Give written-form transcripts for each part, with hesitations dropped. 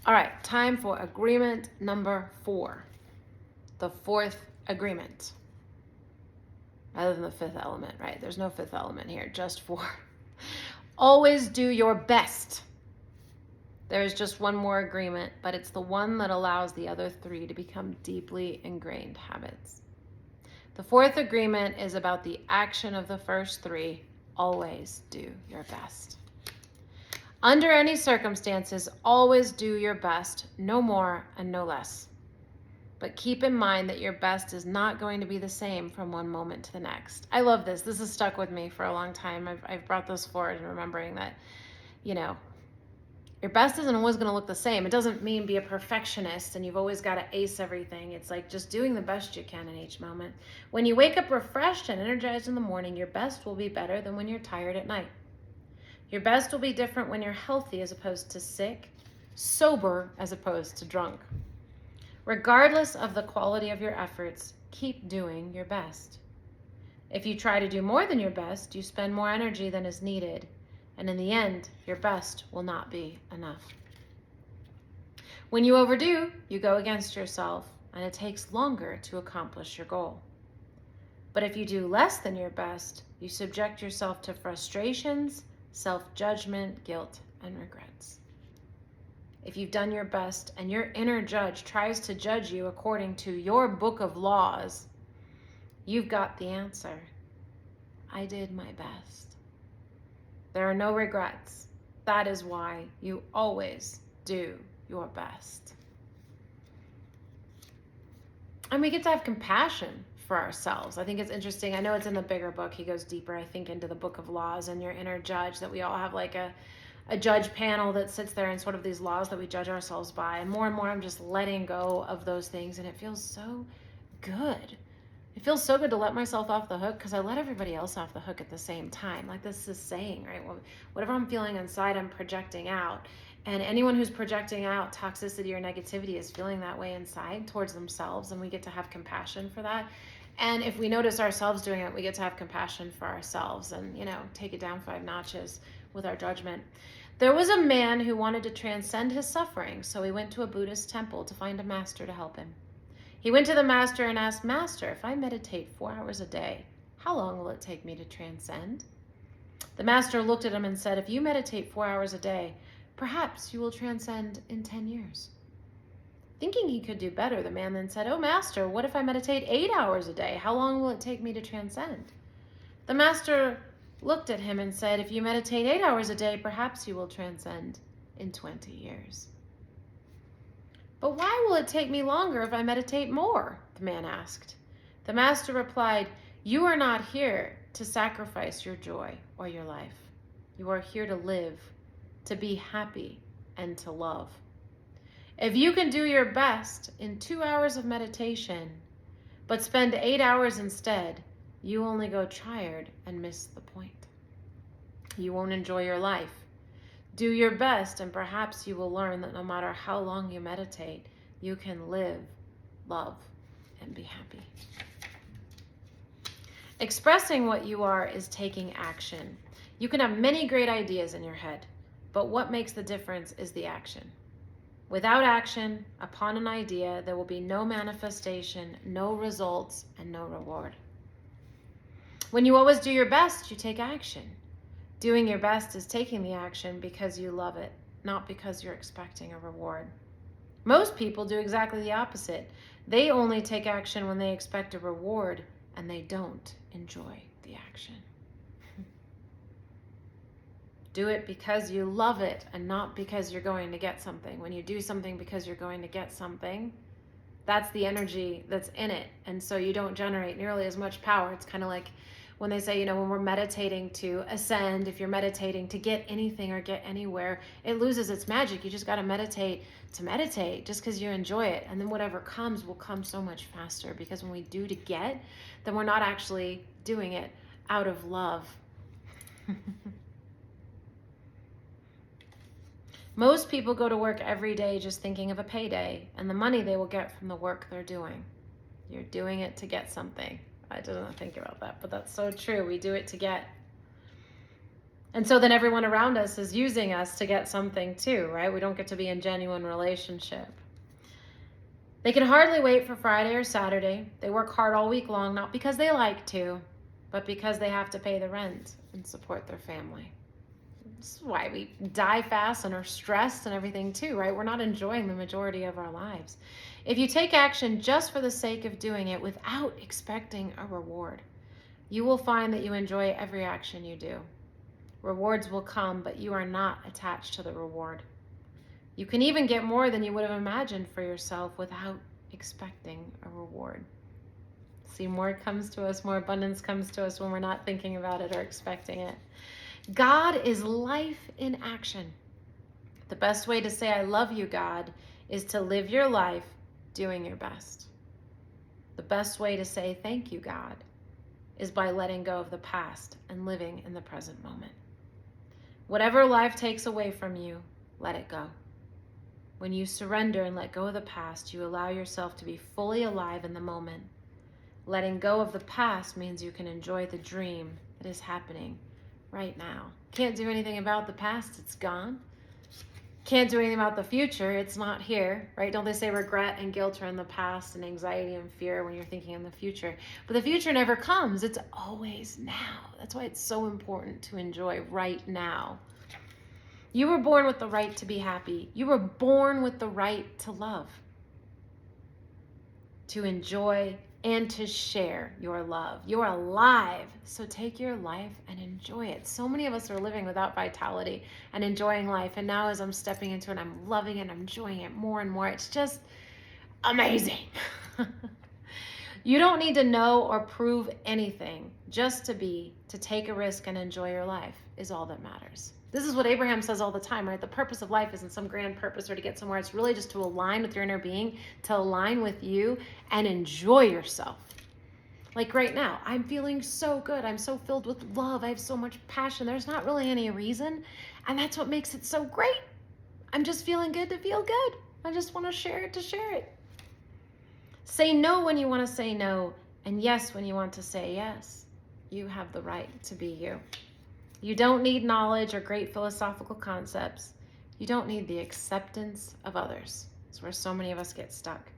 All right, time for agreement number 4. The fourth agreement. Rather than the fifth element, right? There's no fifth element here, just 4. Always do your best. There's just one more agreement, but it's the one that allows the other 3 to become deeply ingrained habits. The fourth agreement is about the action of the first 3. Always do your best. Under any circumstances, always do your best, no more and no less. But keep in mind that your best is not going to be the same from one moment to the next. I love this. This has stuck with me for a long time. I've brought this forward and remembering that, your best isn't always going to look the same. It doesn't mean be a perfectionist and you've always got to ace everything. It's like just doing the best you can in each moment. When you wake up refreshed and energized in the morning, your best will be better than when you're tired at night. Your best will be different when you're healthy as opposed to sick, sober as opposed to drunk. Regardless of the quality of your efforts, keep doing your best. If you try to do more than your best, you spend more energy than is needed, and in the end, your best will not be enough. When you overdo, you go against yourself, and it takes longer to accomplish your goal. But if you do less than your best, you subject yourself to frustrations, self-judgment, guilt, and regrets. If you've done your best and your inner judge tries to judge you according to your book of laws, you've got the answer. I did my best. There are no regrets. That is why you always do your best. And we get to have compassion for ourselves. I think it's interesting. I know it's in the bigger book. He goes deeper, I think, into the book of laws and your inner judge, that we all have like a judge panel that sits there and sort of these laws that we judge ourselves by. And more I'm just letting go of those things. And it feels so good. It feels so good to let myself off the hook because I let everybody else off the hook at the same time. Like this is saying, right? Well, whatever I'm feeling inside, I'm projecting out. And anyone who's projecting out toxicity or negativity is feeling that way inside towards themselves. And we get to have compassion for that. And if we notice ourselves doing it, we get to have compassion for ourselves and, take it down 5 notches with our judgment. There was a man who wanted to transcend his suffering, so he went to a Buddhist temple to find a master to help him. He went to the master and asked, "Master, if I meditate 4 hours a day, how long will it take me to transcend?" The master looked at him and said, "If you meditate 4 hours a day, perhaps you will transcend in 10 years. Thinking he could do better, the man then said, "Oh, master, what if I meditate 8 hours a day? How long will it take me to transcend?" The master looked at him and said, "If you meditate 8 hours a day, perhaps you will transcend in 20 years. "But why will it take me longer if I meditate more?" the man asked. The master replied, "You are not here to sacrifice your joy or your life. You are here to live, to be happy, and to love. If you can do your best in 2 hours of meditation, but spend 8 hours instead, you only go tired and miss the point. You won't enjoy your life. Do your best, and perhaps you will learn that no matter how long you meditate, you can live, love, and be happy." Expressing what you are is taking action. You can have many great ideas in your head, but what makes the difference is the action. Without action upon an idea, there will be no manifestation, no results, and no reward. When you always do your best, you take action. Doing your best is taking the action because you love it, not because you're expecting a reward. Most people do exactly the opposite. They only take action when they expect a reward, and they don't enjoy the action. Do it because you love it and not because you're going to get something. When you do something because you're going to get something, that's the energy that's in it. And so you don't generate nearly as much power. It's kind of like when they say, when we're meditating to ascend, if you're meditating to get anything or get anywhere, it loses its magic. You just got to meditate to meditate just because you enjoy it. And then whatever comes will come so much faster, because when we do to get, then we're not actually doing it out of love. Most people go to work every day just thinking of a payday and the money they will get from the work they're doing. You're doing it to get something. I didn't think about that, but that's so true. We do it to get. And so then everyone around us is using us to get something too, right? We don't get to be in genuine relationship. They can hardly wait for Friday or Saturday. They work hard all week long, not because they like to, but because they have to pay the rent and support their family. This is why we die fast and are stressed and everything too, right? We're not enjoying the majority of our lives. If you take action just for the sake of doing it without expecting a reward, you will find that you enjoy every action you do. Rewards will come, but you are not attached to the reward. You can even get more than you would have imagined for yourself without expecting a reward. See, more comes to us, more abundance comes to us when we're not thinking about it or expecting it. God is life in action. The best way to say I love you, God, is to live your life doing your best. The best way to say thank you, God, is by letting go of the past and living in the present moment. Whatever life takes away from you, let it go. When you surrender and let go of the past, you allow yourself to be fully alive in the moment. Letting go of the past means you can enjoy the dream that is happening right now. Can't do anything about the past, it's gone. Can't do anything about the future, it's not here, right? Don't they say regret and guilt are in the past and anxiety and fear when you're thinking in the future? But the future never comes, it's always now. That's why it's so important to enjoy right now. You were born with the right to be happy. You were born with the right to love, to enjoy, and to share your love. You're alive, so take your life and enjoy it. So many of us are living without vitality and enjoying life, and now as I'm stepping into it, I'm loving it, I'm enjoying it more and more. It's just amazing. You don't need to know or prove anything. Just to take a risk and enjoy your life is all that matters. This is what Abraham says all the time, right? The purpose of life isn't some grand purpose or to get somewhere. It's really just to align with your inner being, to align with you and enjoy yourself. Like right now, I'm feeling so good. I'm so filled with love. I have so much passion. There's not really any reason. And that's what makes it so great. I'm just feeling good to feel good. I just want to share it to share it. Say no when you want to say no, and yes when you want to say yes. You have the right to be you. You don't need knowledge or great philosophical concepts. You don't need the acceptance of others. It's where so many of us get stuck.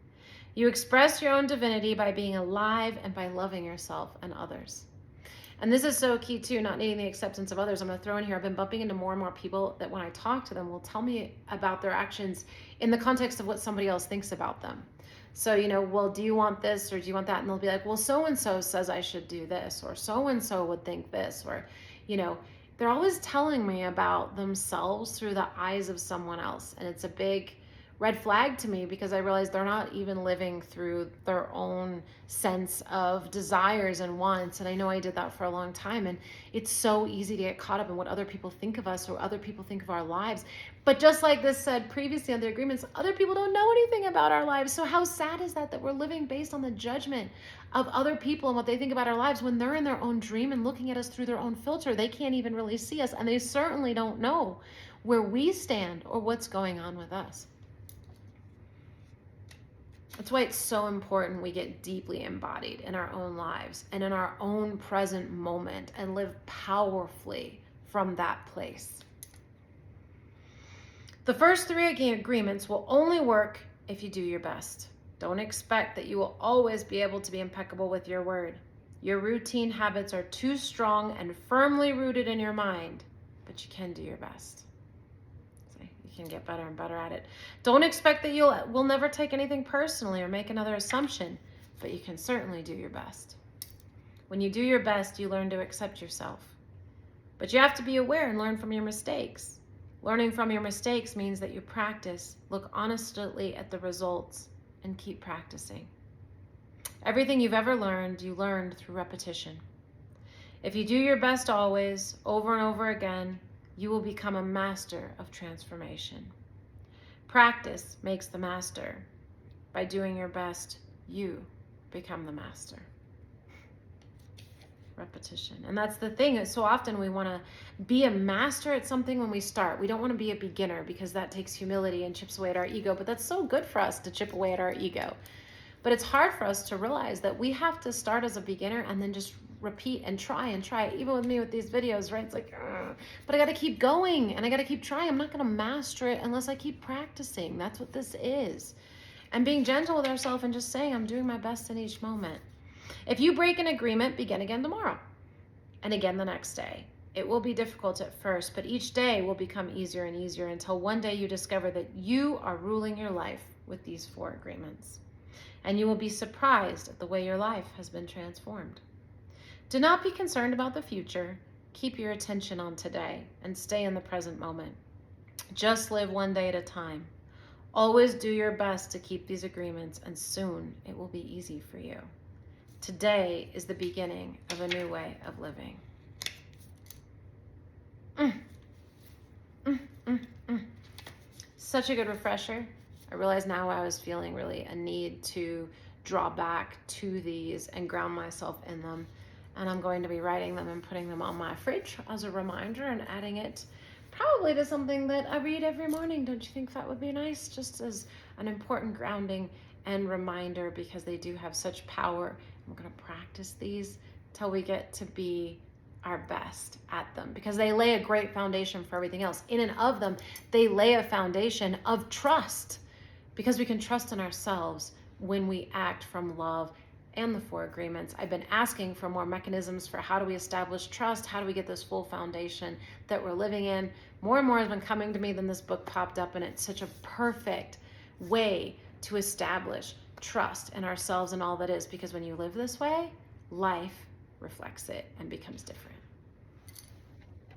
You express your own divinity by being alive and by loving yourself and others. And this is so key too, not needing the acceptance of others. I'm going to throw in here, I've been bumping into more and more people that when I talk to them will tell me about their actions in the context of what somebody else thinks about them. So, well, do you want this or do you want that? And they'll be like, well, so-and-so says I should do this, or so-and-so would think this, or, they're always telling me about themselves through the eyes of someone else. And it's a big red flag to me because I realize they're not even living through their own sense of desires and wants. And I know I did that for a long time. And it's so easy to get caught up in what other people think of us or other people think of our lives. But just like this said previously on the agreements, other people don't know anything about our lives. So how sad is that we're living based on the judgment of other people and what they think about our lives when they're in their own dream and looking at us through their own filter? They can't even really see us, and they certainly don't know where we stand or what's going on with us. That's why it's so important we get deeply embodied in our own lives and in our own present moment and live powerfully from that place. The first 3 agreements will only work if you do your best. Don't expect that you will always be able to be impeccable with your word. Your routine habits are too strong and firmly rooted in your mind, but you can do your best. Can get better and better at it. Don't expect that will never take anything personally or make another assumption, but you can certainly do your best. When you do your best, you learn to accept yourself. But you have to be aware and learn from your mistakes. Learning from your mistakes means that you practice, look honestly at the results, and keep practicing. Everything you've ever learned, you learned through repetition. If you do your best always, over and over again, you will become a master of transformation. Practice makes the master. By doing your best, you become the master. Repetition. And that's the thing. So often we want to be a master at something when we start. We don't want to be a beginner because that takes humility and chips away at our ego. But that's so good for us to chip away at our ego. But it's hard for us to realize that we have to start as a beginner and then just repeat and try and try. Even with me with these videos, right? It's like, ugh. But I got to keep going and I got to keep trying. I'm not going to master it unless I keep practicing. That's what this is. And being gentle with ourselves and just saying, I'm doing my best in each moment. If you break an agreement, begin again tomorrow and again the next day. It will be difficult at first, but each day will become easier and easier until one day you discover that you are ruling your life with these 4 agreements. And you will be surprised at the way your life has been transformed. Do not be concerned about the future. Keep your attention on today and stay in the present moment. Just live one day at a time. Always do your best to keep these agreements, and soon it will be easy for you. Today is the beginning of a new way of living. Such a good refresher. I realize now I was feeling really a need to draw back to these and ground myself in them. And I'm going to be writing them and putting them on my fridge as a reminder and adding it probably to something that I read every morning. Don't you think that would be nice? Just as an important grounding and reminder, because they do have such power. We're going to practice these till we get to be our best at them, because they lay a great foundation for everything else. In and of them, they lay a foundation of trust, because we can trust in ourselves when we act from love and the 4 agreements. I've been asking for more mechanisms for how do we establish trust? How do we get this full foundation that we're living in? More and more has been coming to me than this book popped up, and it's such a perfect way to establish trust in ourselves and all that is, because when you live this way, life reflects it and becomes different.